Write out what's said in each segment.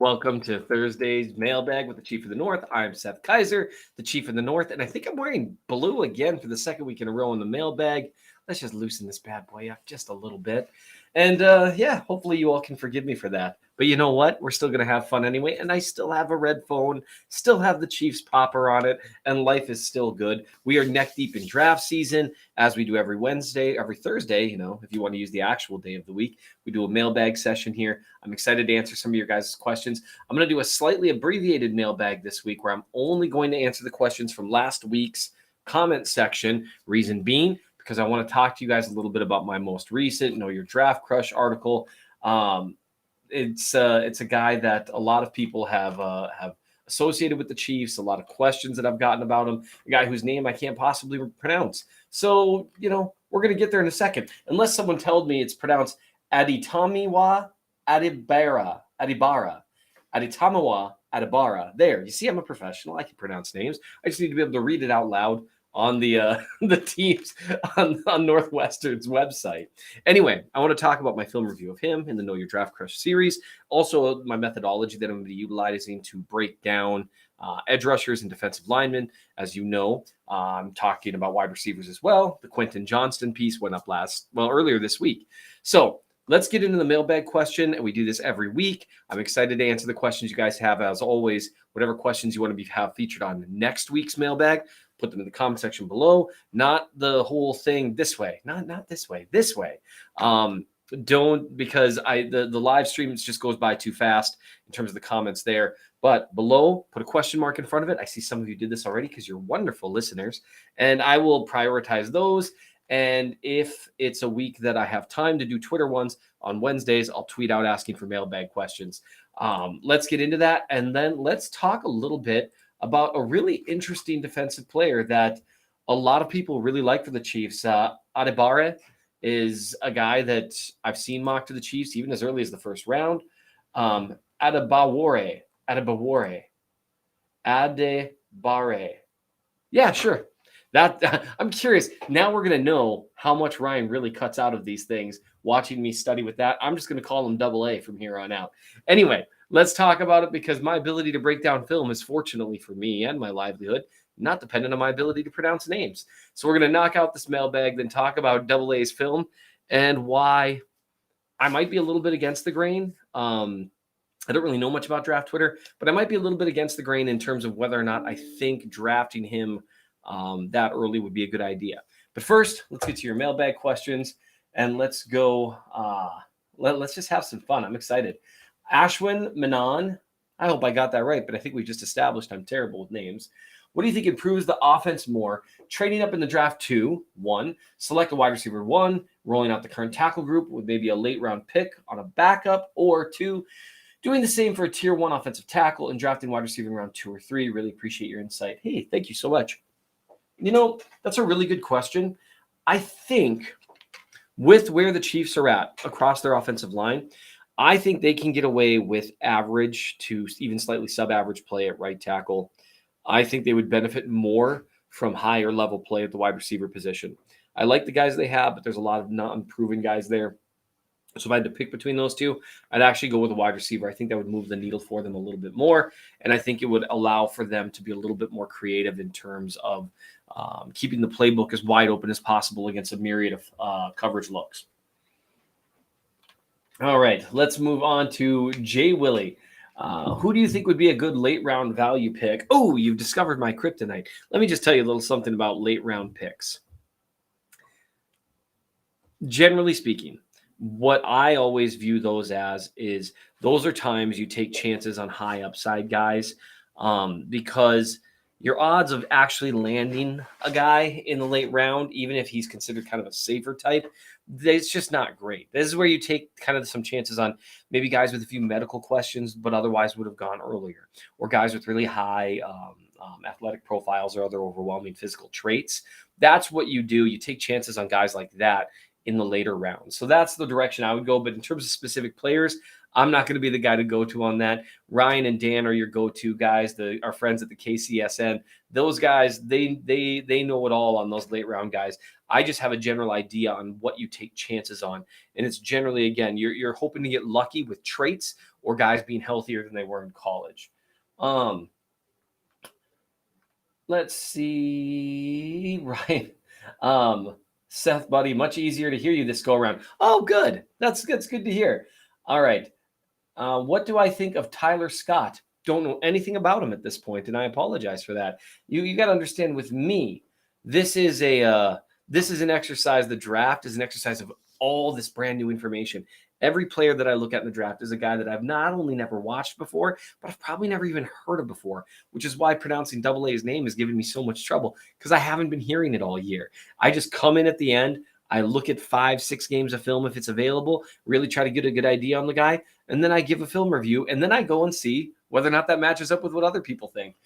Welcome to Thursday's Mailbag with the Chief of the North. I'm Seth Kaiser, the Chief of the North, and I think I'm wearing blue again for the second week in a row in the mailbag. Let's just loosen this bad boy up just a little bit. And yeah, hopefully you all can forgive me for that. But you know what? We're still going to have fun anyway. And I still have a red phone, still have the Chiefs popper on it, and life is still good. We are neck deep in draft season, as we do every Wednesday, every Thursday, if you want to use the actual day of the week. We do a mailbag session here. I'm excited to answer some of your guys' questions. I'm going to do a slightly abbreviated mailbag this week where I'm only going to answer the questions from last week's comment section. Reason being, because I want to talk to you guys a little bit about my most recent Know Your Draft Crush article. It's a guy that a lot of people have associated with the Chiefs, a lot of questions that I've gotten about him, a guy whose name I can't possibly pronounce. So, we're going to get there in a second. Unless someone told me it's pronounced Adetamiwa Adebawore, Adetamiwa Adebawore. There, you see, I'm a professional. I can pronounce names. I just need to be able to read it out loud on the teams on Northwestern's website. Anyway, I want to talk about my film review of him in the Know Your Draft Crush series. Also, my methodology that I'm going to be utilizing to break down edge rushers and defensive linemen. As you know, I'm talking about wide receivers as well. The Quentin Johnston piece went up earlier this week. So let's get into the mailbag question, and we do this every week. I'm excited to answer the questions you guys have. As always, whatever questions you want to have featured on next week's mailbag, put them in the comment section below. Not the whole thing this way. Not this way. This way. Don't, because the live stream just goes by too fast in terms of the comments there. But below, put a question mark in front of it. I see some of you did this already because you're wonderful listeners, and I will prioritize those. And if it's a week that I have time to do Twitter ones on Wednesdays, I'll tweet out asking for mailbag questions. Let's get into that, and then let's talk a little bit about a really interesting defensive player that a lot of people really like for the Chiefs. Adebawore is a guy that I've seen mocked to the Chiefs even as early as the first round. Adebawore. Yeah, sure. That I'm curious. Now we're going to know how much Ryan really cuts out of these things watching me study with that. I'm just going to call him AA from here on out. Anyway, let's talk about it, because my ability to break down film is, fortunately for me and my livelihood, not dependent on my ability to pronounce names. So we're going to knock out this mailbag, then talk about AA's film and why I might be a little bit against the grain. I don't really know much about draft Twitter, but I might be a little bit against the grain in terms of whether or not I think drafting him that early would be a good idea. But first, let's get to your mailbag questions, and let's go. Let's just have some fun. I'm excited. Ashwin Menon, I hope I got that right, but I think we just established I'm terrible with names. What do you think improves the offense more? Trading up in the draft 2, 1, select a wide receiver 1, rolling out the current tackle group with maybe a late round pick on a backup, or 2, doing the same for a tier 1 offensive tackle and drafting wide receiver in round 2 or 3. Really appreciate your insight. Hey, thank you so much. That's a really good question. I think with where the Chiefs are at across their offensive line, I think they can get away with average to even slightly sub-average play at right tackle. I think they would benefit more from higher level play at the wide receiver position. I like the guys they have, but there's a lot of non-proven guys there. So if I had to pick between those two, I'd actually go with a wide receiver. I think that would move the needle for them a little bit more, and I think it would allow for them to be a little bit more creative in terms of keeping the playbook as wide open as possible against a myriad of coverage looks. All right, let's move on to Jay Willie. Who do you think would be a good late round value pick? Oh, you've discovered my kryptonite. Let me just tell you a little something about late round picks. Generally speaking, what I always view those as is those are times you take chances on high upside guys, because your odds of actually landing a guy in the late round, even if he's considered kind of a safer type, it's just not great. This is where you take kind of some chances on maybe guys with a few medical questions, but otherwise would have gone earlier, or guys with really high athletic profiles or other overwhelming physical traits. That's what you do. You take chances on guys like that in the later rounds. So that's the direction I would go. But in terms of specific players, I'm not going to be the guy to go to on that. Ryan and Dan are your go-to guys, our friends at the KCSN. Those guys, they know it all on those late round guys. I just have a general idea on what you take chances on. And it's generally, again, you're hoping to get lucky with traits or guys being healthier than they were in college. Let's see. Right. Seth, buddy, much easier to hear you this go around. Oh, good. That's good. It's good to hear. All right. What do I think of Tyler Scott? Don't know anything about him at this point, and I apologize for that. You got to understand, with me, this is an exercise. The draft is an exercise of all this brand new information. Every player that I look at in the draft is a guy that I've not only never watched before, but I've probably never even heard of before, which is why pronouncing A's name has given me so much trouble, because I haven't been hearing it all year. I just come in at the end. I look at 5-6 games of film if it's available, really try to get a good idea on the guy, and then I give a film review, and then I go and see whether or not that matches up with what other people think,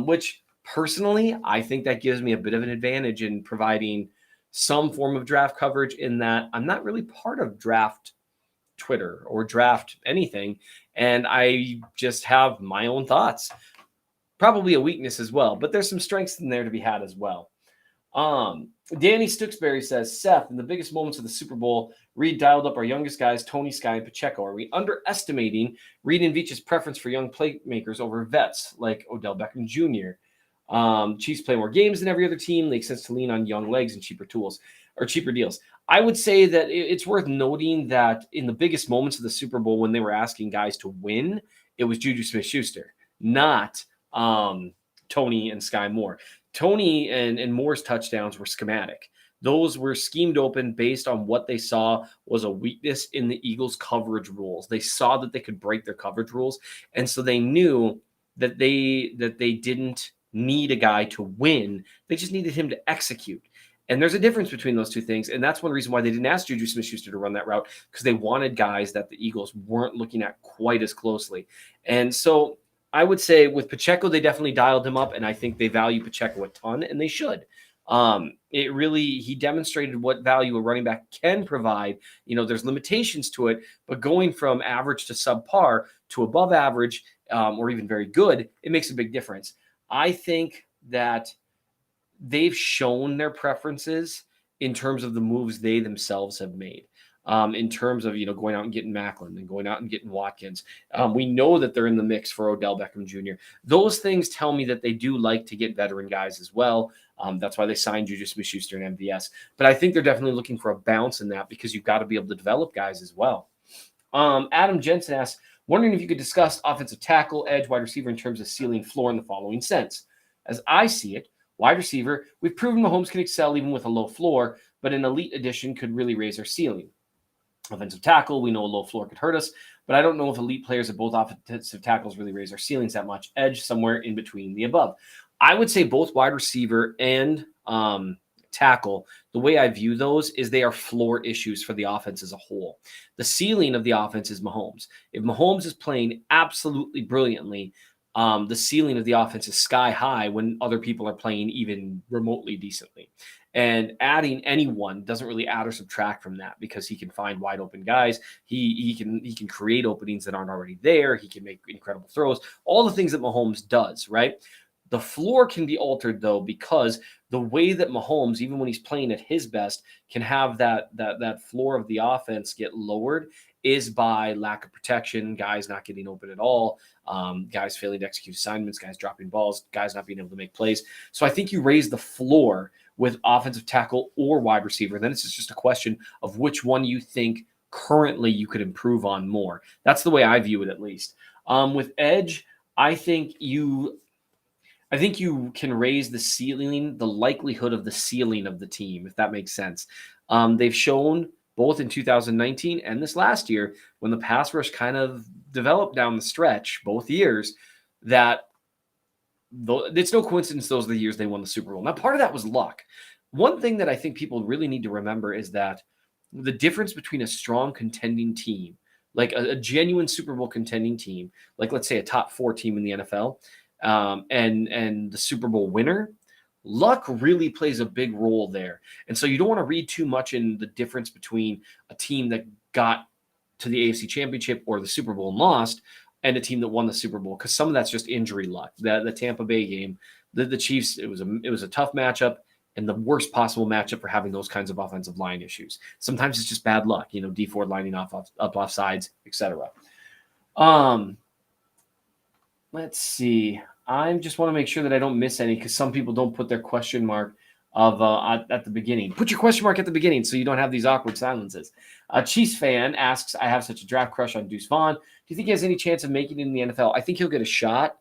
which personally, I think that gives me a bit of an advantage in providing some form of draft coverage, in that I'm not really part of draft Twitter or draft anything, and I just have my own thoughts. Probably a weakness as well, but there's some strengths in there to be had as well. Danny Stooksbury says, Seth, in the biggest moments of the Super Bowl, Reed dialed up our youngest guys, Tony, Sky, and Pacheco. Are we underestimating Reed and Veach's preference for young playmakers over vets like Odell Beckham Jr.? Chiefs play more games than every other team. Makes sense to lean on young legs and cheaper tools or cheaper deals. I would say that it's worth noting that in the biggest moments of the Super Bowl, when they were asking guys to win, it was Juju Smith-Schuster, not Tony and Sky Moore. Tony and Moore's touchdowns were schematic. Those were schemed open based on what they saw was a weakness in the Eagles' coverage rules. They saw that they could break their coverage rules, and so they knew that they didn't need a guy to win. They just needed him to execute. And there's a difference between those two things, and that's one reason why they didn't ask Juju Smith-Schuster to run that route, because they wanted guys that the Eagles weren't looking at quite as closely. And so I would say with Pacheco, they definitely dialed him up, and I think they value Pacheco a ton, and they should. He demonstrated what value a running back can provide. There's limitations to it, but going from average to subpar to above average, or even very good, it makes a big difference. I think that they've shown their preferences in terms of the moves they themselves have made. In terms of, going out and getting Macklin and going out and getting Watkins. We know that they're in the mix for Odell Beckham Jr. Those things tell me that they do like to get veteran guys as well. That's why they signed Juju Smith-Schuster and MVS. But I think they're definitely looking for a bounce in that, because you've got to be able to develop guys as well. Adam Jensen asks, wondering if you could discuss offensive tackle, edge, wide receiver in terms of ceiling, floor in the following sense. As I see it, wide receiver, we've proven Mahomes can excel even with a low floor, but an elite addition could really raise our ceiling. Offensive tackle, we know a low floor could hurt us, but I don't know if elite players at both offensive tackles really raise our ceilings that much. Edge, somewhere in between the above. I would say both wide receiver and tackle, the way I view those is they are floor issues for the offense as a whole. The ceiling of the offense is Mahomes. If Mahomes is playing absolutely brilliantly, the ceiling of the offense is sky high when other people are playing even remotely decently. And adding anyone doesn't really add or subtract from that, because he can find wide open guys. He can create openings that aren't already there. He can make incredible throws, all the things that Mahomes does, right? The floor can be altered, though, because the way that Mahomes, even when he's playing at his best, can have that floor of the offense get lowered is by lack of protection, guys not getting open at all, guys failing to execute assignments, guys dropping balls, guys not being able to make plays. So I think you raise the floor with offensive tackle or wide receiver. Then it's just a question of which one you think currently you could improve on more. That's the way I view it, at least. With edge, I think you can raise the ceiling, the likelihood of the ceiling of the team, if that makes sense. They've shown both in 2019 and this last year, when the pass rush kind of developed down the stretch, both years, that it's no coincidence those are the years they won the Super Bowl. Now, part of that was luck. One thing that I think people really need to remember is that the difference between a strong contending team, like a genuine Super Bowl contending team, like let's say a top 4 team in the NFL, and the Super Bowl winner, luck really plays a big role there. And so you don't want to read too much in the difference between a team that got to the AFC Championship or the Super Bowl and lost, and a team that won the Super Bowl, because some of that's just injury luck. The Tampa Bay game, the Chiefs, it was a tough matchup, and the worst possible matchup for having those kinds of offensive line issues. Sometimes it's just bad luck, D Ford lining up off sides, etc. Um, let's see. I just want to make sure that I don't miss any because some people don't put their question mark of at the beginning. Put your question mark at the beginning so you don't have these awkward silences. A Chiefs fan asks, "I have such a draft crush on Deuce Vaughn. Do you think he has any chance of making it in the NFL?" I think he'll get a shot.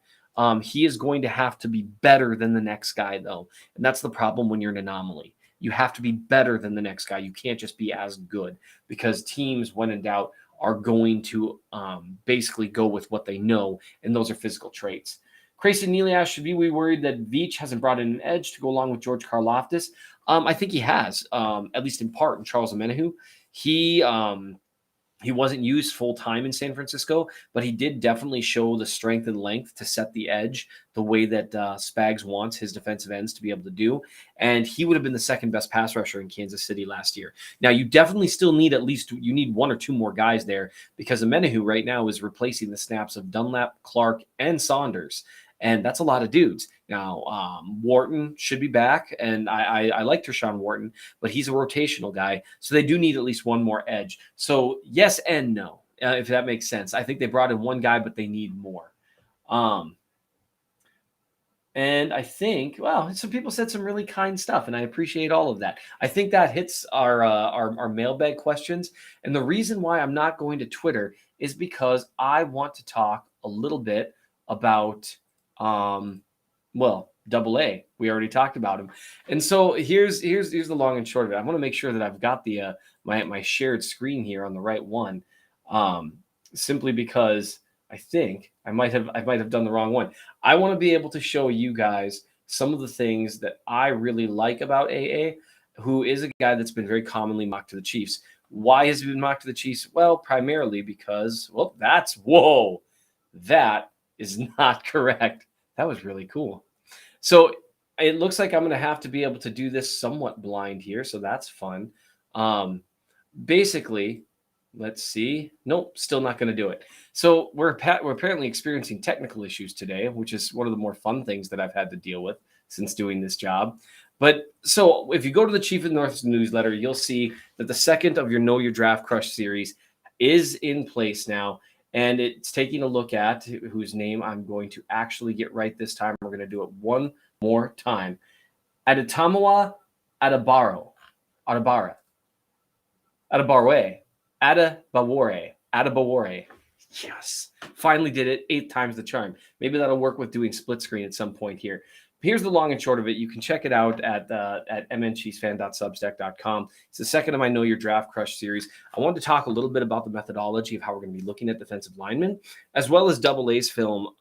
He is going to have to be better than the next guy, though, and that's the problem when you're an anomaly. You have to be better than the next guy. You can't just be as good because teams, when in doubt, are going to basically go with what they know, and those are physical traits. Grayson Neely should be we worried that Veach hasn't brought in an edge to go along with George Karlaftis? I think he has, at least in part, in Charles Omenihu. He wasn't used full time in San Francisco, but he did definitely show the strength and length to set the edge the way that Spags wants his defensive ends to be able to do. And he would have been the second best pass rusher in Kansas City last year. Now, you definitely still need you need one or two more guys there because Omenihu right now is replacing the snaps of Dunlap, Clark, and Saunders. And that's a lot of dudes. Now, Wharton should be back, and I like Tershawn Wharton, but he's a rotational guy, so they do need at least one more edge. So yes and no, if that makes sense. I think they brought in one guy, but they need more. And I think, well, some people said some really kind stuff, and I appreciate all of that. I think that hits our mailbag questions. And the reason why I'm not going to Twitter is because I want to talk a little bit about Double A. We already talked about him, and so here's the long and short of it. I want to make sure that I've got the my shared screen here on the right one, simply because I think I might have done the wrong one. I want to be able to show you guys some of the things that I really like about AA, who is a guy that's been very commonly mocked to the Chiefs. Why has he been mocked to the Chiefs? Well, primarily because that is not correct. That was really cool. So it looks like I'm going to have to be able to do this somewhat blind here. So that's fun. Basically, let's see. Nope, still not going to do it. So we're apparently experiencing technical issues today, which is one of the more fun things that I've had to deal with since doing this job. But so if you go to the Chief of North newsletter, you'll see that the second of your Know Your Draft Crush series is in place now. And it's taking a look at whose name I'm going to actually get right this time. We're going to do it one more time. Adebawore. Yes, finally did it. 8 times the charm. Maybe that'll work with doing split screen at some point here. Here's the long and short of it. You can check it out at mnchiefsfan.substack.com. It's the second of my Know Your Draft Crush series. I wanted to talk a little bit about the methodology of how we're going to be looking at defensive linemen, as well as Double A's film,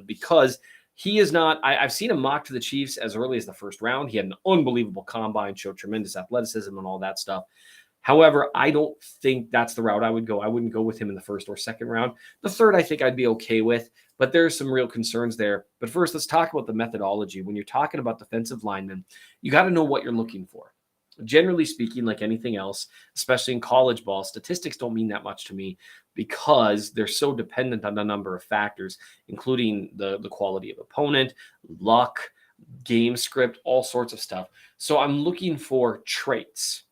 because he is not – I've seen him mocked to the Chiefs as early as the first round. He had an unbelievable combine, showed tremendous athleticism and all that stuff. However, I don't think that's the route I would go. I wouldn't go with him in the first or second round. The third, I think I'd be okay with, but there's some real concerns there. But first, let's talk about the methodology. When you're talking about defensive linemen, you got to know what you're looking for. Generally speaking, like anything else, especially in college ball, statistics don't mean that much to me because they're so dependent on a number of factors, including the quality of opponent, luck, game script, all sorts of stuff. So I'm looking for traits,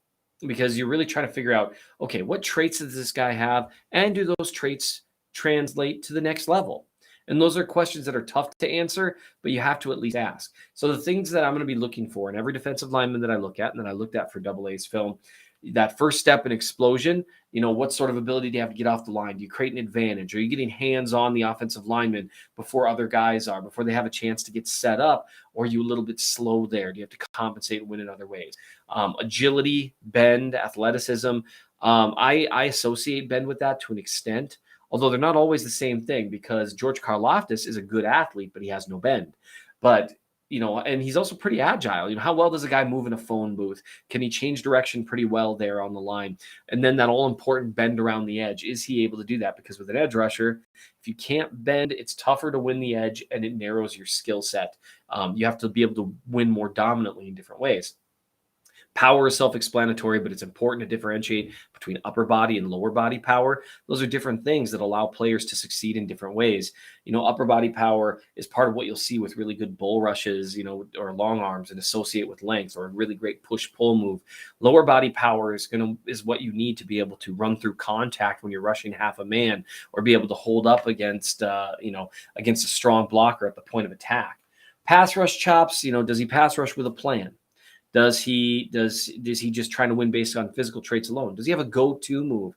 because you're really trying to figure out, okay, what traits does this guy have? And do those traits translate to the next level? And those are questions that are tough to answer, but you have to at least ask. So the things that I'm going to be looking for in every defensive lineman that I look at, and that I looked at for Double A's film, that first step in explosion, what sort of ability do you have to get off the line? Do you create an advantage? Are you getting hands on the offensive lineman before other guys are, before they have a chance to get set up? Or are you a little bit slow there? Do you have to compensate and win in other ways? Agility, bend, athleticism. I associate bend with that to an extent, although they're not always the same thing, because George Karlaftis is a good athlete, but he has no bend. But and he's also pretty agile. How well does a guy move in a phone booth? Can he change direction pretty well there on the line? And then that all-important bend around the edge. Is he able to do that? Because with an edge rusher, if you can't bend, it's tougher to win the edge, and it narrows your skill set. You have to be able to win more dominantly in different ways. Power is self-explanatory, but it's important to differentiate between upper body and lower body power. Those are different things that allow players to succeed in different ways. Upper body power is part of what you'll see with really good bull rushes, or long arms and associate with length or a really great push-pull move. Lower body power is what you need to be able to run through contact when you're rushing half a man, or be able to hold up against against a strong blocker at the point of attack. Pass rush chops, does he pass rush with a plan? Does he just trying to win based on physical traits alone? Does he have a go-to move?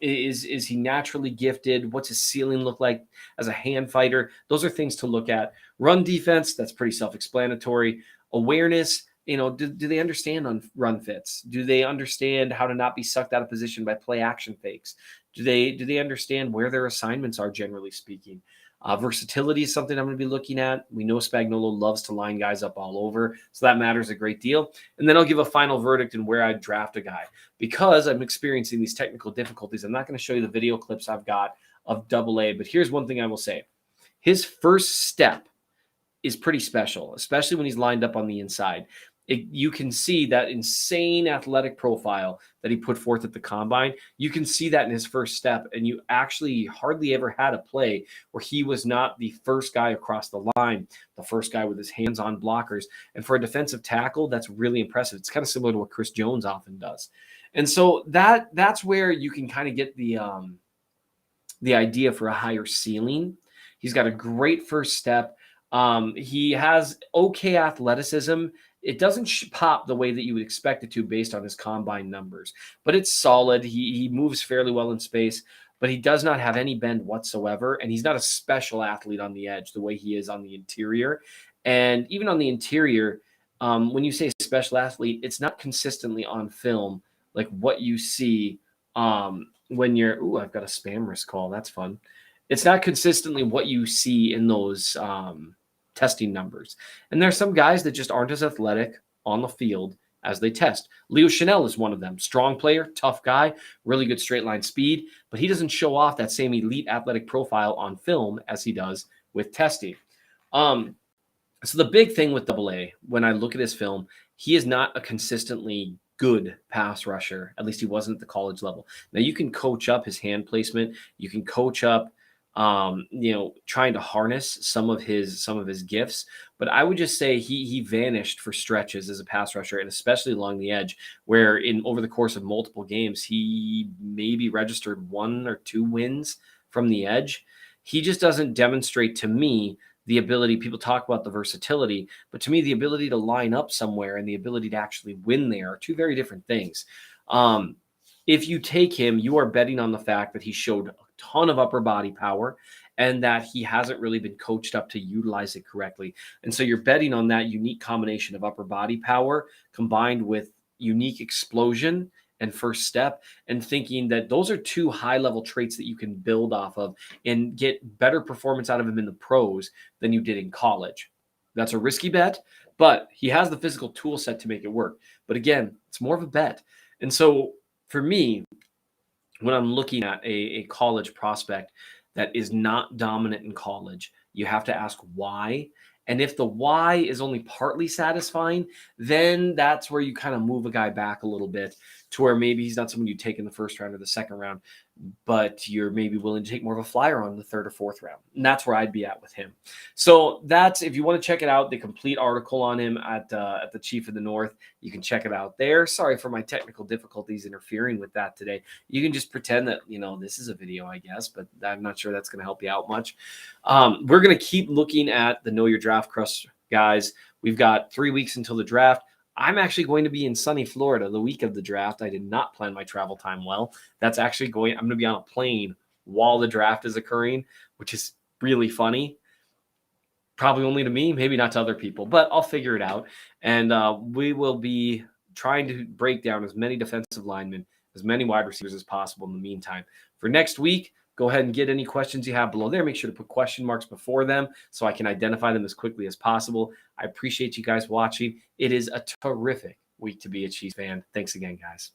Is he naturally gifted? What's his ceiling look like as a hand fighter? Those are things to look at. Run defense, that's pretty self-explanatory. Awareness, do they understand on run fits? Do they understand how to not be sucked out of position by play action fakes? Do they understand where their assignments are, generally speaking? Versatility is something I'm going to be looking at. We know Spagnuolo loves to line guys up all over, so that matters a great deal. And then I'll give a final verdict in where I'd draft a guy. Because I'm experiencing these technical difficulties, I'm not going to show you the video clips I've got of AA, but here's one thing I will say. His first step is pretty special, especially when he's lined up on the inside. You can see that insane athletic profile that he put forth at the combine. You can see that in his first step, and you actually hardly ever had a play where he was not the first guy across the line, the first guy with his hands on blockers. And for a defensive tackle, that's really impressive. It's kind of similar to what Chris Jones often does. And so that's where you can kind of get the idea for a higher ceiling. He's got a great first step. He has okay athleticism. It doesn't pop the way that you would expect it to based on his combine numbers, but it's solid. He moves fairly well in space, but he does not have any bend whatsoever, and he's not a special athlete on the edge the way he is on the interior. And even on the interior, when you say special athlete, it's not consistently on film like what you see when you're – ooh, I've got a spam risk call. That's fun. It's not consistently what you see in those testing numbers. And there's some guys that just aren't as athletic on the field as they test. Leo Chanel is one of them. Strong player, tough guy, really good straight line speed, but he doesn't show off that same elite athletic profile on film as he does with testing. So the big thing with AA, when I look at his film, he is not a consistently good pass rusher. At least he wasn't at the college level. Now you can coach up his hand placement. You can coach up trying to harness some of his gifts. But I would just say he vanished for stretches as a pass rusher, and especially along the edge, where over the course of multiple games, he maybe registered 1 or 2 wins from the edge. He just doesn't demonstrate to me the ability. People talk about the versatility, but to me, the ability to line up somewhere and the ability to actually win there are two very different things. If you take him, you are betting on the fact that he showed a ton of upper body power and that he hasn't really been coached up to utilize it correctly. And so you're betting on that unique combination of upper body power combined with unique explosion and first step, and thinking that those are two high-level traits that you can build off of and get better performance out of him in the pros than you did in college. That's a risky bet, but he has the physical tool set to make it work. But again, it's more of a bet. And so for me, when I'm looking at a college prospect that is not dominant in college, you have to ask why. And if the why is only partly satisfying, then that's where you kind of move a guy back a little bit to where maybe he's not someone you take in the first round or the second round, but you're maybe willing to take more of a flyer on the third or fourth round. And that's where I'd be at with him. So that's, if you want to check it out, the complete article on him at the Chief of the North, you can check it out there. Sorry for my technical difficulties interfering with that today. You can just pretend that, this is a video, I guess, but I'm not sure that's going to help you out much. We're going to keep looking at the Know Your Draft Crush guys. We've got 3 weeks until the draft. I'm actually going to be in sunny Florida the week of the draft. I did not plan my travel time well. That's actually I'm going to be on a plane while the draft is occurring, which is really funny. Probably only to me, maybe not to other people, but I'll figure it out. And we will be trying to break down as many defensive linemen, as many wide receivers as possible in the meantime. For next week, go ahead and get any questions you have below there. Make sure to put question marks before them so I can identify them as quickly as possible. I appreciate you guys watching. It is a terrific week to be a Chiefs fan. Thanks again, guys.